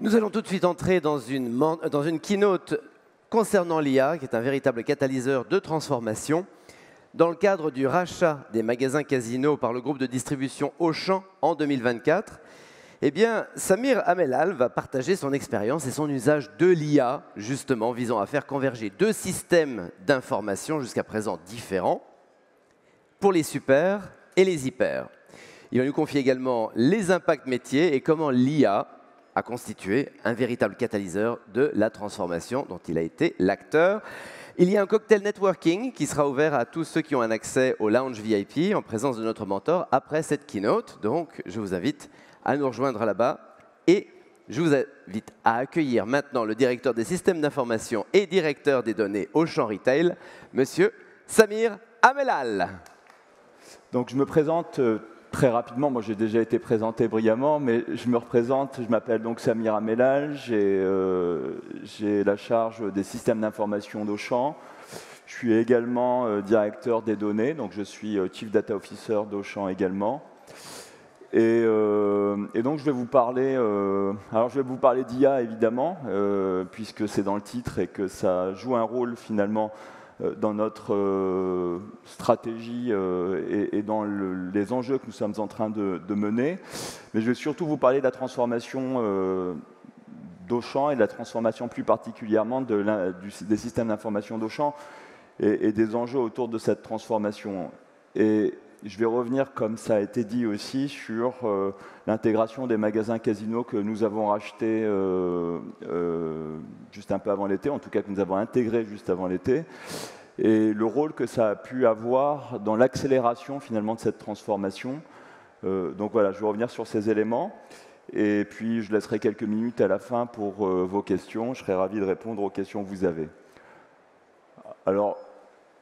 Nous allons tout de suite entrer dans une keynote concernant l'IA, qui est un véritable catalyseur de transformation. Dans le cadre du rachat des magasins Casino par le groupe de distribution Auchan en 2024, eh bien, Samir Amelal va partager son expérience et son usage de l'IA, justement, visant à faire converger deux systèmes d'information jusqu'à présent différents pour les super et les hyper. Il va nous confier également les impacts métiers et comment l'IA a constitué un véritable catalyseur de la transformation dont il a été l'acteur. Il y a un cocktail networking qui sera ouvert à tous ceux qui ont un accès au lounge VIP en présence de notre mentor après cette keynote. Donc, je vous invite à nous rejoindre là-bas et je vous invite à accueillir maintenant le directeur des systèmes d'information et directeur des données Auchan Retail, Monsieur Samir Amelal. Donc, je me présente très rapidement. Moi, j'ai déjà été présenté brillamment, mais je me représente. Je m'appelle donc Samir Amelal. J'ai la charge des systèmes d'information d'Auchan. Je suis également directeur des données, donc je suis Chief Data Officer d'Auchan également. Et donc, je vais vous parler. Alors, je vais vous parler d'IA évidemment, puisque c'est dans le titre et que ça joue un rôle finalement dans notre stratégie et dans les enjeux que nous sommes en train de mener. Mais je vais surtout vous parler de la transformation d'Auchan et de la transformation plus particulièrement des systèmes d'information d'Auchan et des enjeux autour de cette transformation. Et je vais revenir, comme ça a été dit aussi, sur l'intégration des magasins Casino que nous avons rachetés juste un peu avant l'été, en tout cas que nous avons intégrés juste avant l'été, et le rôle que ça a pu avoir dans l'accélération finalement de cette transformation. Donc voilà, je vais revenir sur ces éléments, et puis je laisserai quelques minutes à la fin pour vos questions. Je serai ravi de répondre aux questions que vous avez. Alors,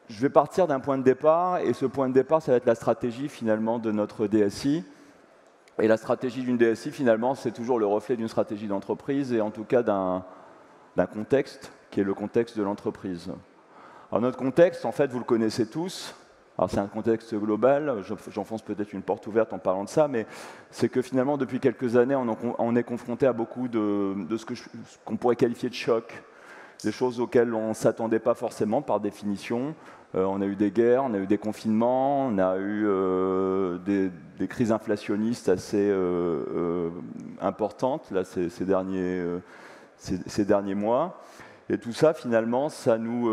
je vais partir d'un point de départ, et ce point de départ, ça va être la stratégie finalement de notre DSI. Et la stratégie d'une DSI, finalement, c'est toujours le reflet d'une stratégie d'entreprise, et en tout cas d'un contexte, qui est le contexte de l'entreprise. Alors notre contexte, en fait, vous le connaissez tous. Alors c'est un contexte global, j'enfonce peut-être une porte ouverte en parlant de ça, mais c'est que finalement, depuis quelques années, on est confronté à beaucoup de ce qu'on pourrait qualifier de choc, des choses auxquelles on ne s'attendait pas forcément par définition. On a eu des guerres, on a eu des confinements, on a eu des crises inflationnistes assez importantes là, ces derniers mois. Et tout ça, finalement, ça nous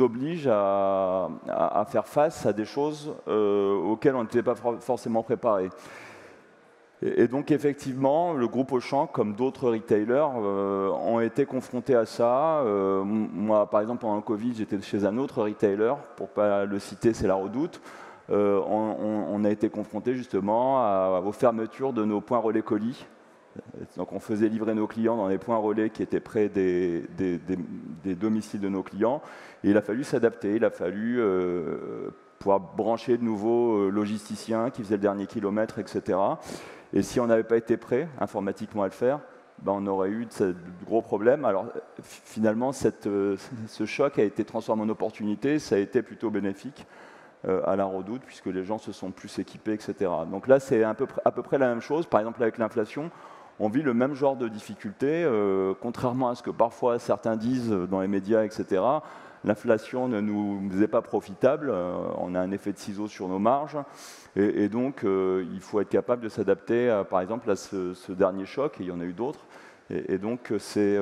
oblige à faire face à des choses auxquelles on n'était pas forcément préparé. Et donc, effectivement, le groupe Auchan, comme d'autres retailers, ont été confrontés à ça. Moi, par exemple, pendant le Covid, j'étais chez un autre retailer, pour ne pas le citer, c'est La Redoute. On a été confrontés justement aux fermetures de nos points relais colis. Donc, on faisait livrer nos clients dans les points relais qui étaient près des domiciles de nos clients. Et il a fallu s'adapter, il a fallu pouvoir brancher de nouveaux logisticiens qui faisaient le dernier kilomètre, etc. Et si on n'avait pas été prêt informatiquement à le faire, ben on aurait eu de gros problèmes. Alors finalement, ce choc a été transformé en opportunité, ça a été plutôt bénéfique à La Redoute, puisque les gens se sont plus équipés, etc. Donc là, c'est à peu près la même chose. Par exemple, avec l'inflation, on vit le même genre de difficultés, contrairement à ce que parfois certains disent dans les médias, etc. L'inflation ne nous est pas profitable, on a un effet de ciseau sur nos marges, et donc il faut être capable de s'adapter, par exemple, à ce dernier choc, et il y en a eu d'autres. Et donc c'est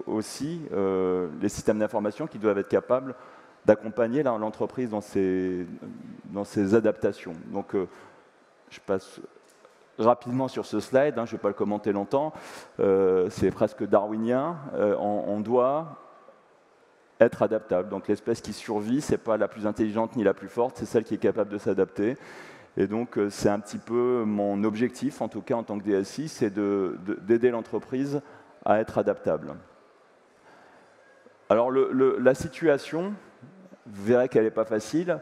aussi les systèmes d'information qui doivent être capables d'accompagner l'entreprise dans ces adaptations. Donc je passe rapidement sur ce slide, je ne vais pas le commenter longtemps, c'est presque darwinien, on doit être adaptable. Donc l'espèce qui survit, ce n'est pas la plus intelligente ni la plus forte, c'est celle qui est capable de s'adapter. Et donc c'est un petit peu mon objectif, en tout cas en tant que DSI, c'est d'aider l'entreprise à être adaptable. Alors la situation, vous verrez qu'elle n'est pas facile,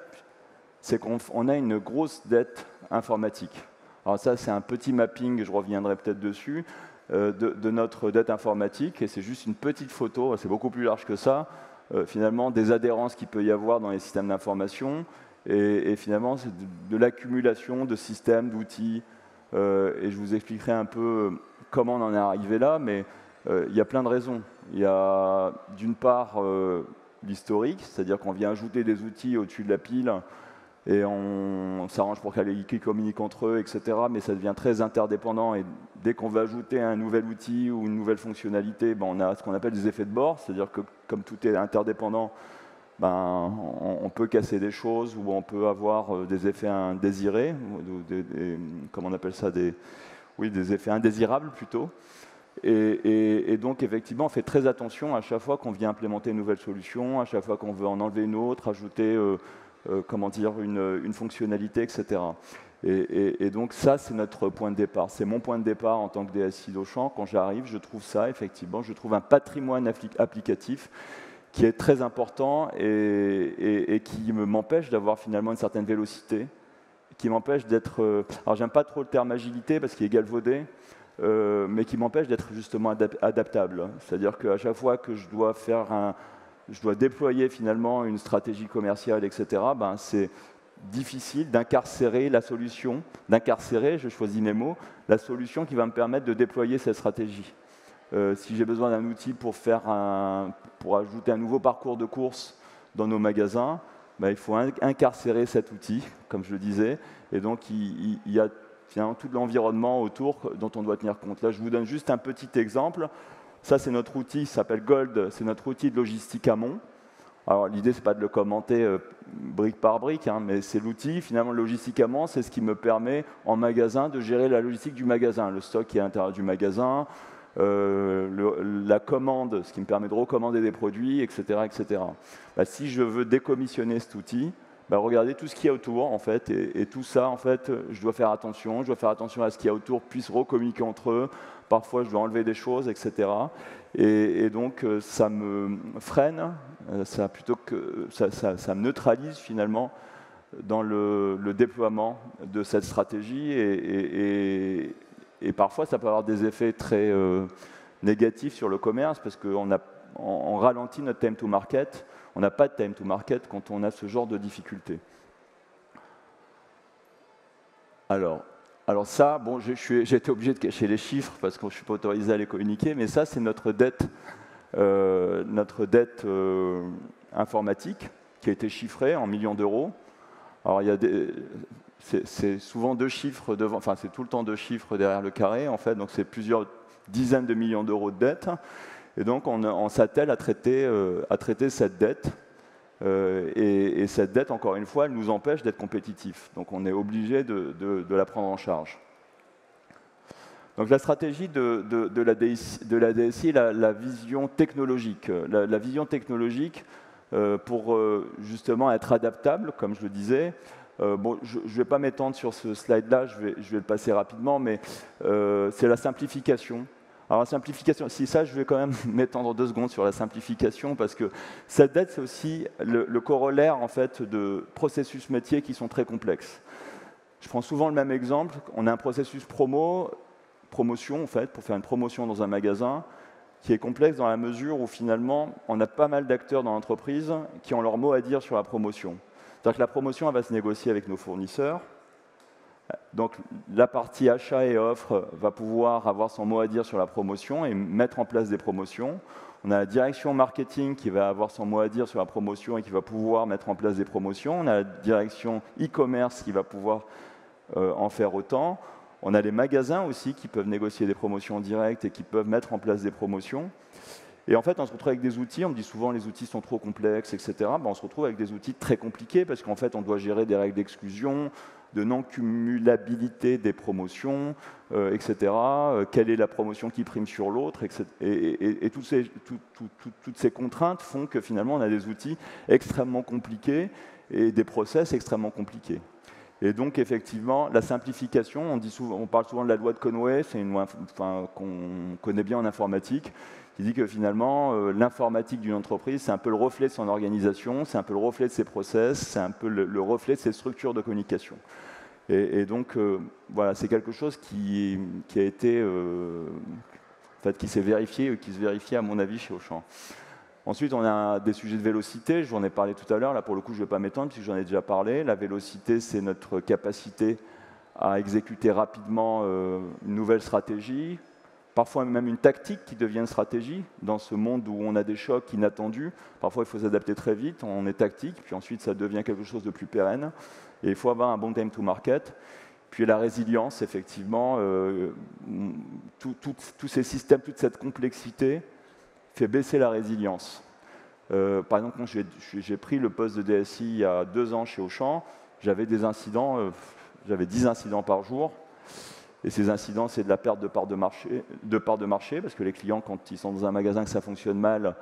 c'est qu'on a une grosse dette informatique. Alors ça, c'est un petit mapping, je reviendrai peut-être dessus, de notre dette informatique, et c'est juste une petite photo, c'est beaucoup plus large que ça, finalement des adhérences qu'il peut y avoir dans les systèmes d'information, et finalement c'est de l'accumulation de systèmes, d'outils, et je vous expliquerai un peu comment on en est arrivé là, mais il y a plein de raisons. Il y a d'une part l'historique, c'est-à-dire qu'on vient ajouter des outils au-dessus de la pile et on s'arrange pour qu'ils communiquent entre eux, etc. Mais ça devient très interdépendant et dès qu'on veut ajouter un nouvel outil ou une nouvelle fonctionnalité, ben, on a ce qu'on appelle des effets de bord, c'est-à-dire que comme tout est interdépendant, ben, on peut casser des choses ou on peut avoir des effets indésirés, comment on appelle ça, des effets indésirables plutôt. Et donc, effectivement, on fait très attention à chaque fois qu'on vient implémenter une nouvelle solution, à chaque fois qu'on veut en enlever une autre, ajouter une fonctionnalité, etc. Et donc, ça, c'est notre point de départ. C'est mon point de départ en tant que DSI d'Auchan. Quand j'arrive, je trouve ça, effectivement, je trouve un patrimoine applicatif qui est très important et qui m'empêche d'avoir finalement une certaine vélocité, qui m'empêche d'être... alors, j'aime pas trop le terme agilité parce qu'il est galvaudé, mais qui m'empêche d'être justement adaptable. C'est-à-dire qu'à chaque fois que je dois déployer finalement une stratégie commerciale, etc., ben c'est difficile d'incarcérer la solution, je choisis mes mots, la solution qui va me permettre de déployer cette stratégie. Si j'ai besoin d'un outil pour ajouter un nouveau parcours de course dans nos magasins, ben, il faut incarcérer cet outil, comme je le disais, et donc il y a tout l'environnement autour dont on doit tenir compte. Là, je vous donne juste un petit exemple. Ça, c'est notre outil, il s'appelle Gold, c'est notre outil de logistique amont. Alors, l'idée, ce n'est pas de le commenter brique par brique, hein, mais c'est l'outil, finalement, logistique amont, c'est ce qui me permet, en magasin, de gérer la logistique du magasin, le stock qui est à l'intérieur du magasin, la commande, ce qui me permet de recommander des produits, etc. etc. Bah, si je veux décommissionner cet outil, bah, regardez tout ce qu'il y a autour, en fait, et tout ça, en fait, je dois faire attention à ce qu'il y a autour, puisse recommuniquer entre eux, parfois je dois enlever des choses, etc. Et donc, ça me freine, ça me neutralise finalement dans le déploiement de cette stratégie, et parfois ça peut avoir des effets très négatifs sur le commerce, parce qu'on ralentit notre time to market. On n'a pas de time to market quand on a ce genre de difficultés. Alors ça, bon, j'ai été obligé de cacher les chiffres parce que je ne suis pas autorisé à les communiquer, mais ça, c'est notre dette informatique qui a été chiffrée en millions d'euros. Alors, c'est souvent deux chiffres devant, enfin, c'est tout le temps deux chiffres derrière le carré, en fait, donc c'est plusieurs dizaines de millions d'euros de dette. Et donc, on s'attelle à traiter cette dette. Et cette dette, encore une fois, elle nous empêche d'être compétitifs. Donc, on est obligé de la prendre en charge. Donc, la stratégie de la DSI, la vision technologique. La vision technologique, pour justement être adaptable, comme je le disais. Bon, je ne vais pas m'étendre sur ce slide-là, je vais le passer rapidement, mais c'est la simplification. Alors la simplification, si ça, je vais quand même m'étendre 2 secondes sur la simplification, parce que cette dette, c'est aussi le corollaire en fait, de processus métiers qui sont très complexes. Je prends souvent le même exemple, on a un processus promotion en fait, pour faire une promotion dans un magasin, qui est complexe dans la mesure où finalement, on a pas mal d'acteurs dans l'entreprise qui ont leur mot à dire sur la promotion. C'est-à-dire que la promotion, elle va se négocier avec nos fournisseurs. Donc la partie achat et offre va pouvoir avoir son mot à dire sur la promotion et mettre en place des promotions. On a la direction marketing qui va avoir son mot à dire sur la promotion et qui va pouvoir mettre en place des promotions. On a la direction e-commerce qui va pouvoir en faire autant. On a les magasins aussi qui peuvent négocier des promotions directes et qui peuvent mettre en place des promotions. Et en fait, on se retrouve avec des outils, on me dit souvent les outils sont trop complexes, etc. Ben, on se retrouve avec des outils très compliqués parce qu'en fait, on doit gérer des règles d'exclusion, de non-cumulabilité des promotions, etc. Quelle est la promotion qui prime sur l'autre, etc. Et toutes ces contraintes font que finalement, on a des outils extrêmement compliqués et des process extrêmement compliqués. Et donc, effectivement, la simplification, on parle souvent de la loi de Conway, c'est une loi qu'on connaît bien en informatique, qui dit que finalement, l'informatique d'une entreprise, c'est un peu le reflet de son organisation, c'est un peu le reflet de ses process, c'est un peu le reflet de ses structures de communication. Et donc, voilà, c'est quelque chose qui a été, en fait, qui s'est vérifié, qui se vérifie à mon avis chez Auchan. Ensuite, on a des sujets de vélocité, j'en ai parlé tout à l'heure, là pour le coup je ne vais pas m'étendre puisque j'en ai déjà parlé. La vélocité, c'est notre capacité à exécuter rapidement une nouvelle stratégie. parfois même une tactique qui devient une stratégie. Dans ce monde où on a des chocs inattendus, parfois il faut s'adapter très vite, on est tactique, puis ensuite ça devient quelque chose de plus pérenne. Et il faut avoir un bon time to market. Puis la résilience, effectivement, tous ces systèmes, toute cette complexité fait baisser la résilience. Par exemple, quand j'ai pris le poste de DSI il y a 2 ans chez Auchan, j'avais des incidents, j'avais 10 incidents par jour. Et ces incidents, c'est de la perte de part de marché, parce que les clients, quand ils sont dans un magasin que ça fonctionne mal,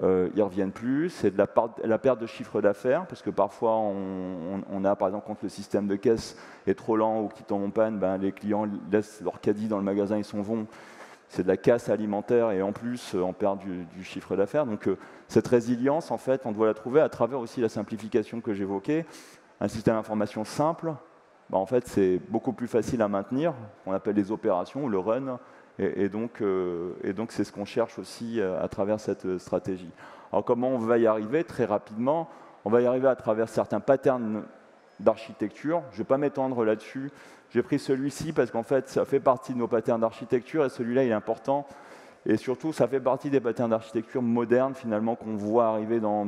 ils ne reviennent plus. C'est de la perte de chiffre d'affaires, parce que parfois, on a, par exemple, quand le système de caisse est trop lent ou qu'il tombe en panne, ben, les clients laissent leur caddie dans le magasin, ils s'en vont. C'est de la casse alimentaire et en plus, on perd du chiffre d'affaires. Donc, cette résilience, en fait, on doit la trouver à travers aussi la simplification que j'évoquais. Un système d'information simple, ben, en fait, c'est beaucoup plus facile à maintenir, on appelle les opérations ou le run. Et donc, c'est ce qu'on cherche aussi à travers cette stratégie. Alors, comment on va y arriver? Très rapidement, on va y arriver à travers certains patterns d'architecture. Je ne vais pas m'étendre là-dessus. J'ai pris celui-ci parce qu'en fait, ça fait partie de nos patterns d'architecture et celui-là, il est important. Et surtout, ça fait partie des patterns d'architecture modernes, finalement, qu'on voit arriver dans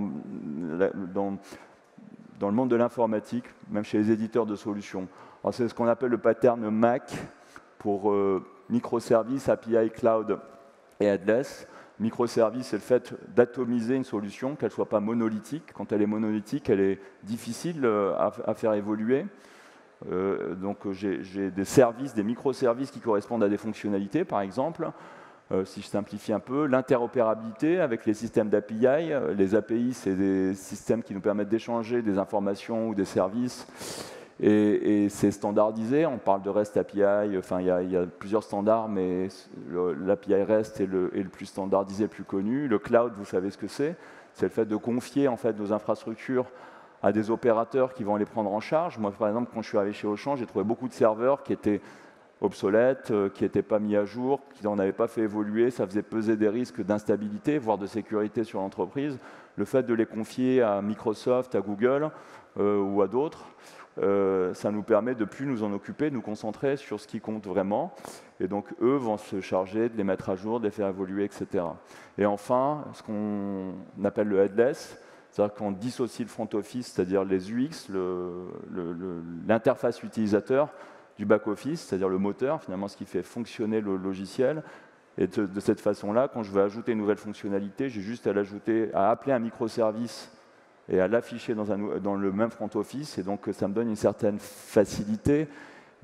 le monde de l'informatique, même chez les éditeurs de solutions. C'est ce qu'on appelle le pattern MAC pour microservices, API, Cloud et Headless. Microservice, c'est le fait d'atomiser une solution, qu'elle ne soit pas monolithique. Quand elle est monolithique, elle est difficile à faire évoluer. Donc j'ai des services, des microservices qui correspondent à des fonctionnalités, par exemple. Si je simplifie un peu, l'interopérabilité avec les systèmes d'API. Les API, c'est des systèmes qui nous permettent d'échanger des informations ou des services. Et c'est standardisé, on parle de REST API, enfin il y a plusieurs standards, mais l'API REST est le plus standardisé, le plus connu. Le cloud, vous savez ce que c'est le fait de confier en fait, nos infrastructures à des opérateurs qui vont les prendre en charge. Moi, par exemple, quand je suis arrivé chez Auchan, j'ai trouvé beaucoup de serveurs qui étaient obsolètes, qui n'étaient pas mis à jour, qui n'en avaient pas fait évoluer, ça faisait peser des risques d'instabilité, voire de sécurité sur l'entreprise. Le fait de les confier à Microsoft, à Google ou à d'autres, ça nous permet de ne plus nous en occuper, de nous concentrer sur ce qui compte vraiment. Et donc, eux vont se charger de les mettre à jour, de les faire évoluer, etc. Et enfin, ce qu'on appelle le headless, c'est-à-dire qu'on dissocie le front office, c'est-à-dire les UX, l'interface utilisateur, du back-office, c'est-à-dire le moteur, finalement ce qui fait fonctionner le logiciel. Et de cette façon-là, quand je veux ajouter une nouvelle fonctionnalité, j'ai juste à appeler un microservice et à l'afficher dans le même front office. Et donc ça me donne une certaine facilité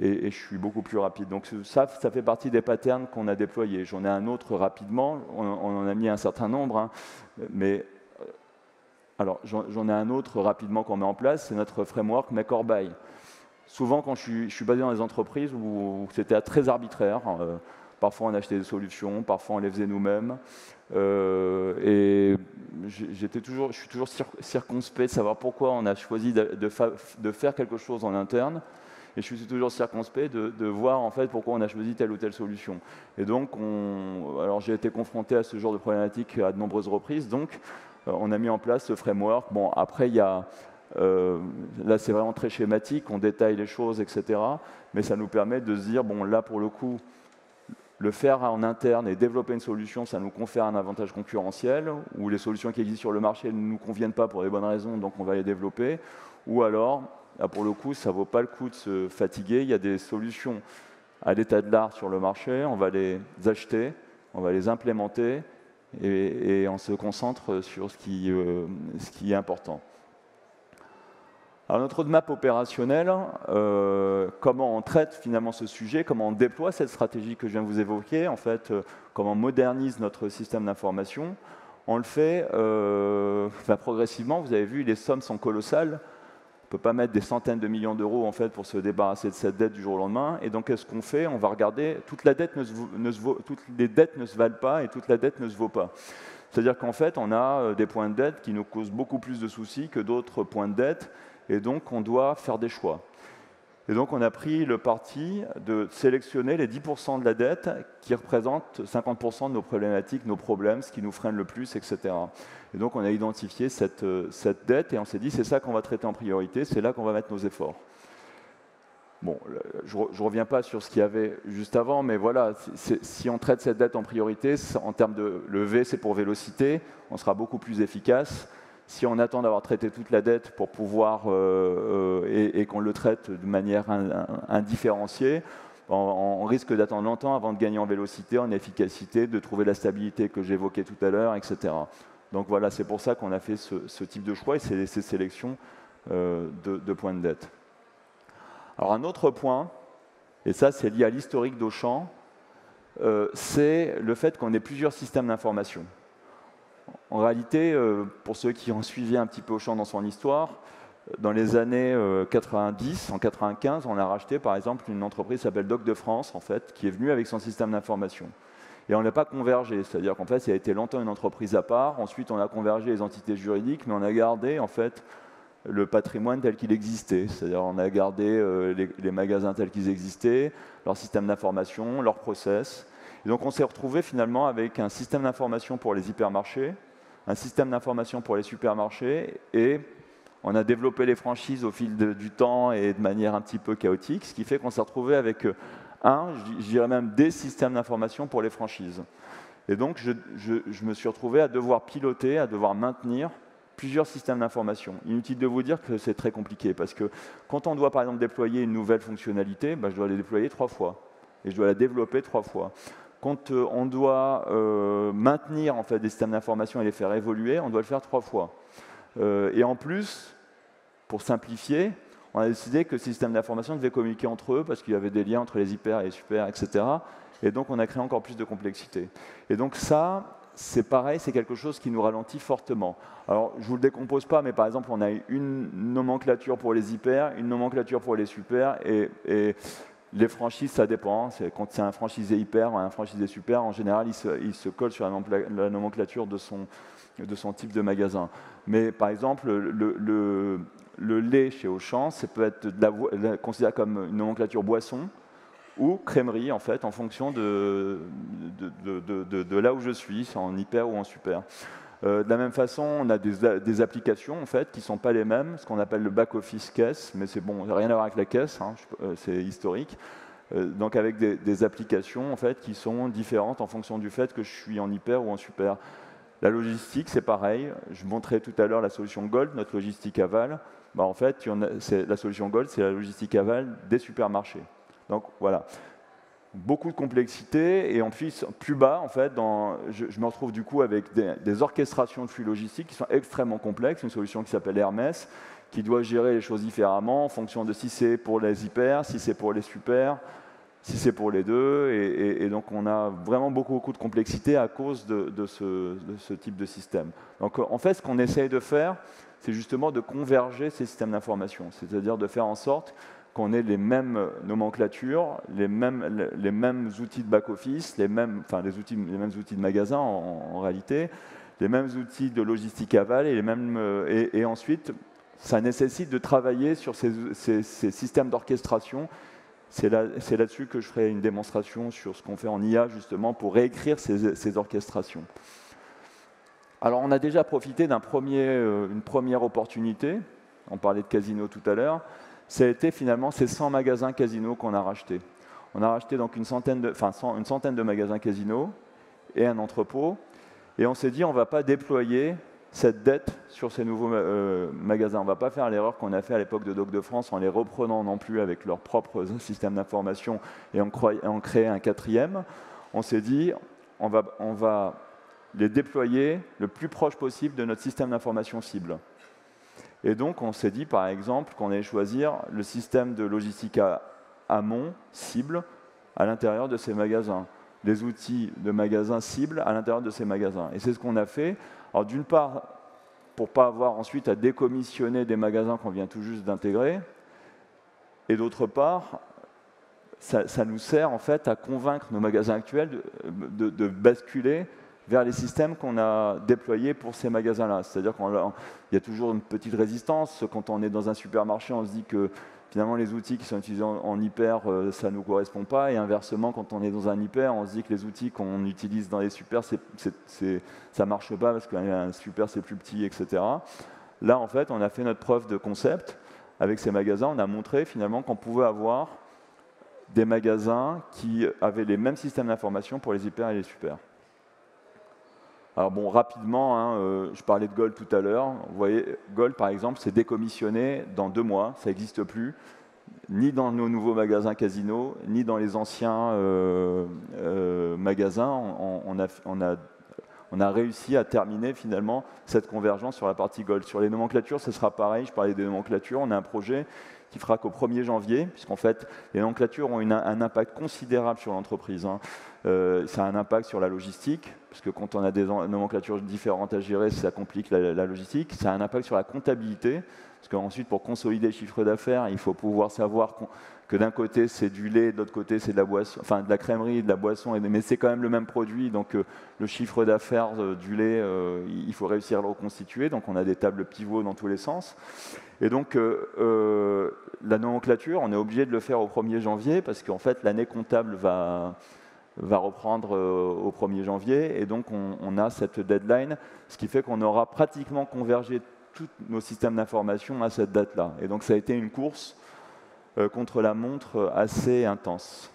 et je suis beaucoup plus rapide. Donc ça fait partie des patterns qu'on a déployés. J'en ai un autre rapidement, on en a mis un certain nombre, hein, mais alors j'en ai un autre rapidement qu'on met en place, c'est notre framework Make or Buy. Souvent, quand je suis basé dans des entreprises où c'était très arbitraire, parfois on achetait des solutions, parfois on les faisait nous-mêmes, et je suis toujours circonspect de savoir pourquoi on a choisi de faire quelque chose en interne, et je suis toujours circonspect de voir en fait pourquoi on a choisi telle ou telle solution. Et donc, alors j'ai été confronté à ce genre de problématique à de nombreuses reprises, donc on a mis en place ce framework. Bon, après il y a là, c'est vraiment très schématique, on détaille les choses, etc. Mais ça nous permet de se dire, bon, là, pour le coup, le faire en interne et développer une solution, ça nous confère un avantage concurrentiel, ou les solutions qui existent sur le marché ne nous conviennent pas pour les bonnes raisons, donc on va les développer. Ou alors, là, pour le coup, ça ne vaut pas le coup de se fatiguer. Il y a des solutions à l'état de l'art sur le marché, on va les acheter, on va les implémenter, et on se concentre sur ce qui est important. Alors notre roadmap opérationnel, comment on traite finalement ce sujet, comment on déploie cette stratégie que je viens de vous évoquer, en fait, comment on modernise notre système d'information. On le fait progressivement, vous avez vu, les sommes sont colossales. On ne peut pas mettre des centaines de millions d'euros en fait, pour se débarrasser de cette dette du jour au lendemain. Et donc qu'est-ce qu'on fait? On va regarder, toutes les dettes ne se valent pas et toute la dette ne se vaut pas. C'est-à-dire qu'en fait, on a des points de dette qui nous causent beaucoup plus de soucis que d'autres points de dette. Et donc, on doit faire des choix. Et donc, on a pris le parti de sélectionner les 10% de la dette qui représentent 50% de nos problématiques, nos problèmes, ce qui nous freine le plus, etc. Et donc, on a identifié cette dette et on s'est dit, c'est ça qu'on va traiter en priorité, c'est là qu'on va mettre nos efforts. Bon, je ne reviens pas sur ce qu'il y avait juste avant, mais voilà, si on traite cette dette en priorité, en termes de le V, c'est pour vélocité, on sera beaucoup plus efficace. Si on attend d'avoir traité toute la dette pour pouvoir, et qu'on le traite de manière indifférenciée, on risque d'attendre longtemps avant de gagner en vélocité, en efficacité, de trouver la stabilité que j'évoquais tout à l'heure, etc. Donc voilà, c'est pour ça qu'on a fait ce type de choix et ces sélections de points de dette. Alors un autre point, et ça c'est lié à l'historique d'Auchan, c'est le fait qu'on ait plusieurs systèmes d'information. En réalité, pour ceux qui ont suivi un petit peu Auchan dans son histoire, dans les années 90, en 95, on a racheté par exemple une entreprise qui s'appelle Doc de France, en fait, qui est venue avec son système d'information. Et on n'a pas convergé, c'est-à-dire qu'en fait, ça a été longtemps une entreprise à part. Ensuite, on a convergé les entités juridiques, mais on a gardé en fait le patrimoine tel qu'il existait. C'est-à-dire on a gardé les magasins tels qu'ils existaient, leur système d'information, leur process. Et donc on s'est retrouvé finalement avec un système d'information pour les hypermarchés, un système d'information pour les supermarchés, et on a développé les franchises au fil du temps et de manière un petit peu chaotique, ce qui fait qu'on s'est retrouvé avec je dirais même des systèmes d'information pour les franchises. Et donc je me suis retrouvé à devoir piloter, à devoir maintenir plusieurs systèmes d'information. Inutile de vous dire que c'est très compliqué, parce que quand on doit par exemple déployer une nouvelle fonctionnalité, je dois la déployer 3 fois, et je dois la développer 3 fois. Quand on doit maintenir en fait, des systèmes d'information et les faire évoluer, on doit le faire 3 fois. Et en plus, pour simplifier, on a décidé que ces systèmes d'information devaient communiquer entre eux, parce qu'il y avait des liens entre les hyper et les super, etc. Et donc on a créé encore plus de complexité. Et donc ça, c'est pareil, c'est quelque chose qui nous ralentit fortement. Alors, je ne vous le décompose pas, mais par exemple, on a une nomenclature pour les hyper, une nomenclature pour les super, et les franchises, ça dépend. Quand c'est un franchisé hyper ou un franchisé super, en général, il se colle sur la nomenclature de son type de magasin. Mais par exemple, le lait chez Auchan, ça peut être considéré comme une nomenclature boisson, ou crèmerie, en fait, en fonction de là où je suis, en hyper ou en super. De la même façon, on a des applications, en fait, qui ne sont pas les mêmes, ce qu'on appelle le back-office caisse, mais c'est bon, rien à voir avec la caisse, hein, c'est historique. Donc avec des applications, en fait, qui sont différentes en fonction du fait que je suis en hyper ou en super. La logistique, c'est pareil. Je montrais tout à l'heure la solution Gold, notre logistique aval. En fait, la solution Gold, c'est la logistique aval des supermarchés. Donc voilà, beaucoup de complexité, et ensuite plus bas, en fait, je me retrouve du coup avec des orchestrations de flux logistiques qui sont extrêmement complexes, une solution qui s'appelle Hermès, qui doit gérer les choses différemment en fonction de si c'est pour les hyper, si c'est pour les super, si c'est pour les deux, et donc on a vraiment beaucoup de complexité à cause de ce type de système. Donc en fait, ce qu'on essaye de faire, c'est justement de converger ces systèmes d'information, c'est-à-dire de faire en sorte qu'on ait les mêmes nomenclatures, les mêmes outils de back-office, les mêmes outils de magasin en réalité, les mêmes outils de logistique aval, et ensuite, ça nécessite de travailler sur ces systèmes d'orchestration. C'est là-dessus que je ferai une démonstration sur ce qu'on fait en IA, justement, pour réécrire ces orchestrations. Alors, on a déjà profité d'une première opportunité. On parlait de Casino tout à l'heure. Ça a été finalement ces 100 magasins Casino qu'on a rachetés. On a racheté donc une centaine de magasins Casino et un entrepôt. Et on s'est dit, on ne va pas déployer cette dette sur ces nouveaux magasins. On ne va pas faire l'erreur qu'on a fait à l'époque de Doc de France en les reprenant non plus avec leurs propres systèmes d'information et en créer un 4e. On s'est dit, on va les déployer le plus proche possible de notre système d'information cible. Et donc, on s'est dit, par exemple, qu'on allait choisir le système de logistique amont cible à l'intérieur de ces magasins, les outils de magasins cibles à l'intérieur de ces magasins. Et c'est ce qu'on a fait. Alors, d'une part, pour ne pas avoir ensuite à décommissionner des magasins qu'on vient tout juste d'intégrer, et d'autre part, ça nous sert en fait à convaincre nos magasins actuels de basculer vers les systèmes qu'on a déployés pour ces magasins-là. C'est-à-dire qu'il y a toujours une petite résistance. Quand on est dans un supermarché, on se dit que finalement les outils qui sont utilisés en hyper, ça ne nous correspond pas. Et inversement, quand on est dans un hyper, on se dit que les outils qu'on utilise dans les super, ça ne marche pas parce qu'un super, c'est plus petit, etc. Là, en fait, on a fait notre preuve de concept avec ces magasins, on a montré finalement qu'on pouvait avoir des magasins qui avaient les mêmes systèmes d'information pour les hyper et les super. Alors bon, rapidement, hein, je parlais de Gold tout à l'heure. Vous voyez, Gold, par exemple, c'est décommissionné dans 2 mois, ça n'existe plus, ni dans nos nouveaux magasins Casino, ni dans les anciens magasins. On a réussi à terminer finalement cette convergence sur la partie Gold. Sur les nomenclatures, ce sera pareil, je parlais des nomenclatures, on a un projet qui fera qu'au 1er janvier, puisqu'en fait, les nomenclatures ont un impact considérable sur l'entreprise. Hein. Ça a un impact sur la logistique, parce que quand on a des nomenclatures différentes à gérer, ça complique la logistique. Ça a un impact sur la comptabilité, parce qu'ensuite, pour consolider le chiffre d'affaires, il faut pouvoir savoir que d'un côté, c'est du lait, de l'autre côté, c'est de la boisson, enfin de la crèmerie, de la boisson, mais c'est quand même le même produit, donc le chiffre d'affaires du lait, il faut réussir à le reconstituer, donc on a des tables pivots dans tous les sens. Et donc, la nomenclature, on est obligé de le faire au 1er janvier, parce qu'en fait, l'année comptable va reprendre au 1er janvier, et donc on a cette deadline, ce qui fait qu'on aura pratiquement convergé tous nos systèmes d'information à cette date-là. Et donc ça a été une course contre la montre assez intense.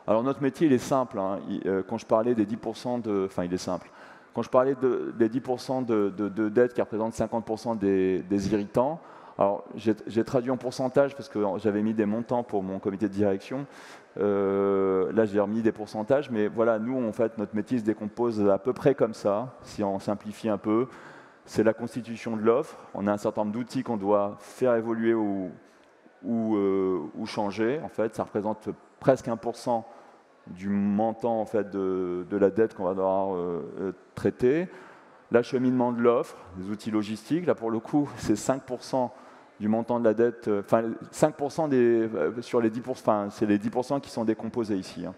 Alors notre métier, il est simple. Hein. Quand je parlais des 10% de... Enfin, il est simple. Quand je parlais des 10% de dettes qui représentent 50% des irritants, alors j'ai traduit en pourcentage parce que j'avais mis des montants pour mon comité de direction. Là, j'ai remis des pourcentages, mais voilà, nous, en fait, notre métier se décompose à peu près comme ça, si on simplifie un peu. C'est la constitution de l'offre. On a un certain nombre d'outils qu'on doit faire évoluer ou changer. En fait, ça représente presque 1% du montant en fait, de la dette qu'on va devoir traiter. L'acheminement de l'offre, les outils logistiques, là pour le coup, c'est 5% du montant de la dette, enfin 5% sur les 10%, enfin c'est les 10% qui sont décomposés ici. Hein.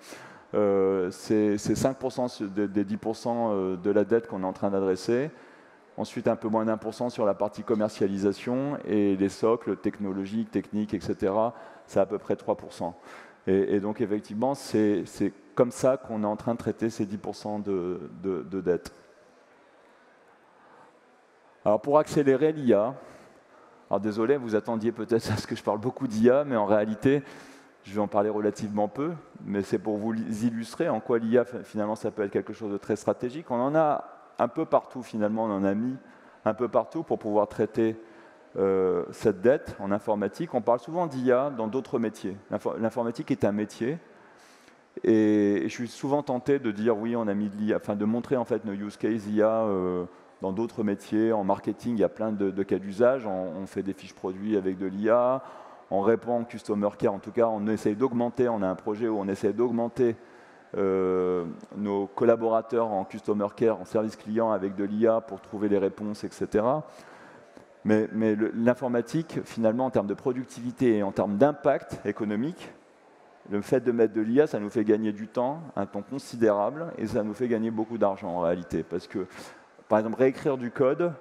C'est 5% des 10% de la dette qu'on est en train d'adresser. Ensuite, un peu moins d'1% sur la partie commercialisation et les socles technologiques, techniques, etc. C'est à peu près 3%. Et donc, effectivement, c'est comme ça qu'on est en train de traiter ces 10% de dette. Alors, pour accélérer l'IA, alors désolé, vous attendiez peut-être à ce que je parle beaucoup d'IA, mais en réalité, je vais en parler relativement peu, mais c'est pour vous illustrer en quoi l'IA, finalement, ça peut être quelque chose de très stratégique. On en a un peu partout, finalement, on en a mis un peu partout pour pouvoir traiter cette dette en informatique. On parle souvent d'IA dans d'autres métiers. L'informatique est un métier, et je suis souvent tenté de dire oui, on a mis de l'IA, enfin de montrer en fait nos use cases IA dans d'autres métiers. En marketing, il y a plein de cas d'usage. On fait des fiches produits avec de l'IA. On répond en customer care. En tout cas, on essaye d'augmenter. On a un projet où on essaie d'augmenter nos collaborateurs en customer care, en service client avec de l'IA pour trouver les réponses, etc. Mais l'informatique, finalement, en termes de productivité et en termes d'impact économique, le fait de mettre de l'IA, ça nous fait gagner du temps, un temps considérable, et ça nous fait gagner beaucoup d'argent en réalité. Parce que, par exemple, réécrire du code,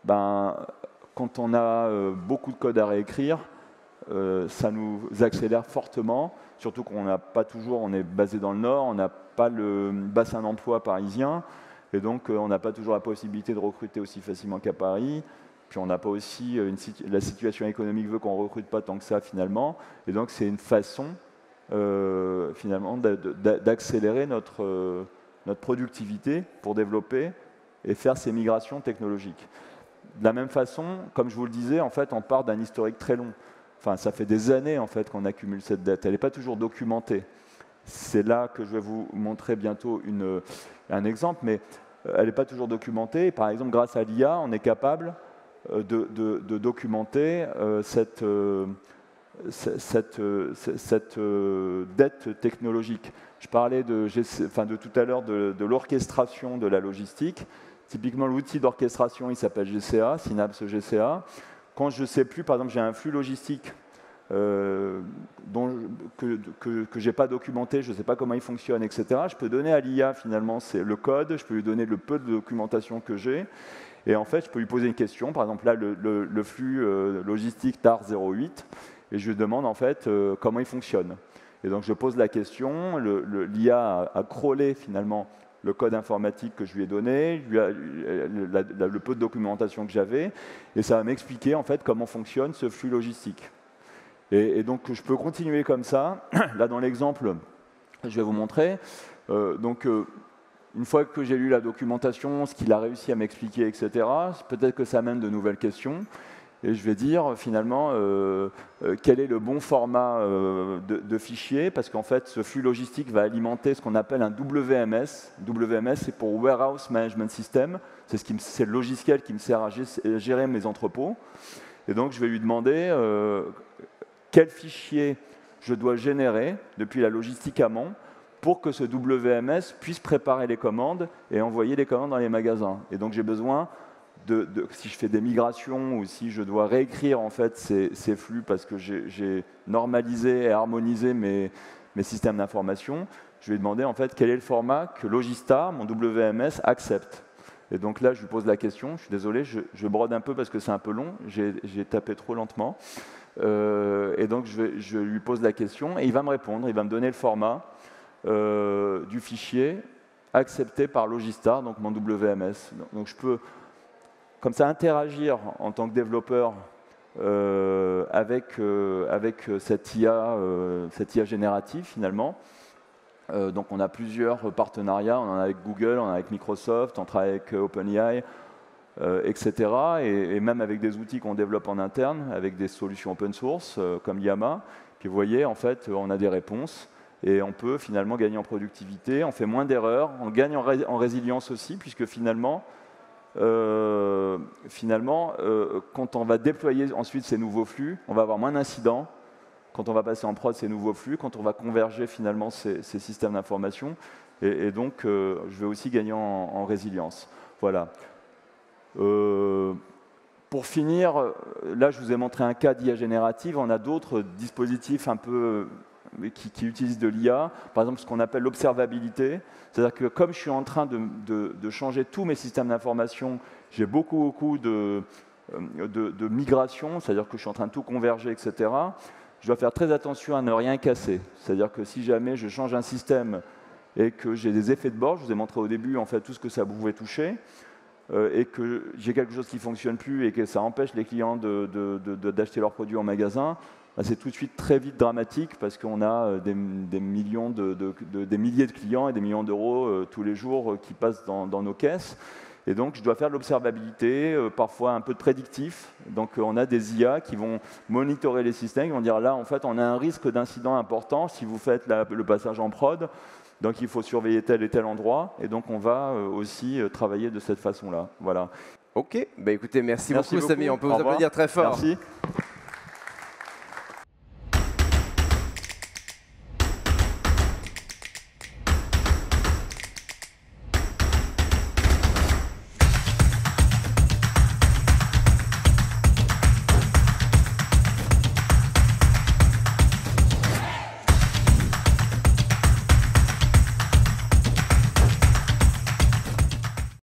quand on a beaucoup de code à réécrire, ça nous accélère fortement, surtout qu'on n'a pas toujours, on est basé dans le Nord, on n'a pas le bassin d'emploi parisien, et donc on n'a pas toujours la possibilité de recruter aussi facilement qu'à Paris. Puis on n'a pas aussi, la situation économique veut qu'on ne recrute pas tant que ça finalement, et donc c'est une façon finalement d'accélérer notre productivité pour développer et faire ces migrations technologiques. De la même façon, comme je vous le disais, en fait, on part d'un historique très long. Enfin, ça fait des années en fait qu'on accumule cette dette. Elle n'est pas toujours documentée. C'est là que je vais vous montrer bientôt un exemple, mais elle n'est pas toujours documentée. Par exemple, grâce à l'IA, on est capable de documenter cette dette technologique. Je parlais de tout à l'heure de l'orchestration de la logistique. Typiquement, l'outil d'orchestration, il s'appelle GCA, Synapse GCA. Quand je ne sais plus, par exemple, j'ai un flux logistique que je n'ai pas documenté, je ne sais pas comment il fonctionne, etc., je peux donner à l'IA, finalement, c'est le code, je peux lui donner le peu de documentation que j'ai, et en fait, je peux lui poser une question, par exemple, là, le flux logistique TAR 08, et je lui demande, en fait, comment il fonctionne. Et donc, je pose la question, l'IA a crawlé, finalement, le code informatique que je lui ai donné, le peu de documentation que j'avais, et ça va m'expliquer en fait comment fonctionne ce flux logistique. Et donc je peux continuer comme ça. Là dans l'exemple, je vais vous montrer. Une fois que j'ai lu la documentation, ce qu'il a réussi à m'expliquer, etc., peut-être que ça amène de nouvelles questions. Et je vais dire finalement quel est le bon format de fichier, parce qu'en fait ce flux logistique va alimenter ce qu'on appelle un WMS. WMS c'est pour Warehouse Management System, c'est le logiciel qui me sert à gérer mes entrepôts. Et donc je vais lui demander quel fichier je dois générer depuis la logistique amont pour que ce WMS puisse préparer les commandes et envoyer les commandes dans les magasins. Et donc j'ai besoin si je fais des migrations ou si je dois réécrire en fait ces flux parce que j'ai normalisé et harmonisé mes systèmes d'information, je vais demander en fait quel est le format que Logistar, mon WMS, accepte. Et donc là, je lui pose la question, je suis désolé, je brode un peu parce que c'est un peu long, j'ai tapé trop lentement. Et donc je lui pose la question et il va me répondre, il va me donner le format du fichier accepté par Logistar, donc mon WMS. Donc je peux comme ça interagir en tant que développeur avec cette IA générative finalement. Donc on a plusieurs partenariats, on en a avec Google, on en a avec Microsoft, on travaille avec OpenAI, etc. Et même avec des outils qu'on développe en interne, avec des solutions open source comme Llama. Puis vous voyez, en fait, on a des réponses et on peut finalement gagner en productivité, on fait moins d'erreurs, on gagne en résilience aussi, puisque finalement, quand on va déployer ensuite ces nouveaux flux, on va avoir moins d'incidents. Quand on va passer en prod ces nouveaux flux, quand on va converger finalement ces systèmes d'information, et donc je vais aussi gagner en résilience. Voilà. Pour finir, là je vous ai montré un cas d'IA générative, on a d'autres dispositifs un peu qui utilisent de l'IA, par exemple ce qu'on appelle l'observabilité, c'est-à-dire que comme je suis en train de changer tous mes systèmes d'information, j'ai beaucoup de migration, c'est-à-dire que je suis en train de tout converger, etc. Je dois faire très attention à ne rien casser. C'est-à-dire que si jamais je change un système et que j'ai des effets de bord, je vous ai montré au début en fait tout ce que ça pouvait toucher, et que j'ai quelque chose qui ne fonctionne plus et que ça empêche les clients d'acheter leurs produits en magasin, c'est tout de suite très vite dramatique parce qu'on a des milliers de clients et des millions d'euros tous les jours qui passent dans nos caisses. Et donc, je dois faire de l'observabilité, parfois un peu de prédictif. Donc, on a des IA qui vont monitorer les systèmes, qui vont dire là, en fait, on a un risque d'incident important si vous faites le passage en prod. Donc, il faut surveiller tel et tel endroit. Et donc, on va aussi travailler de cette façon-là. Voilà. OK. Bah, écoutez, merci beaucoup, Samy. On peut vous applaudir très fort. Merci.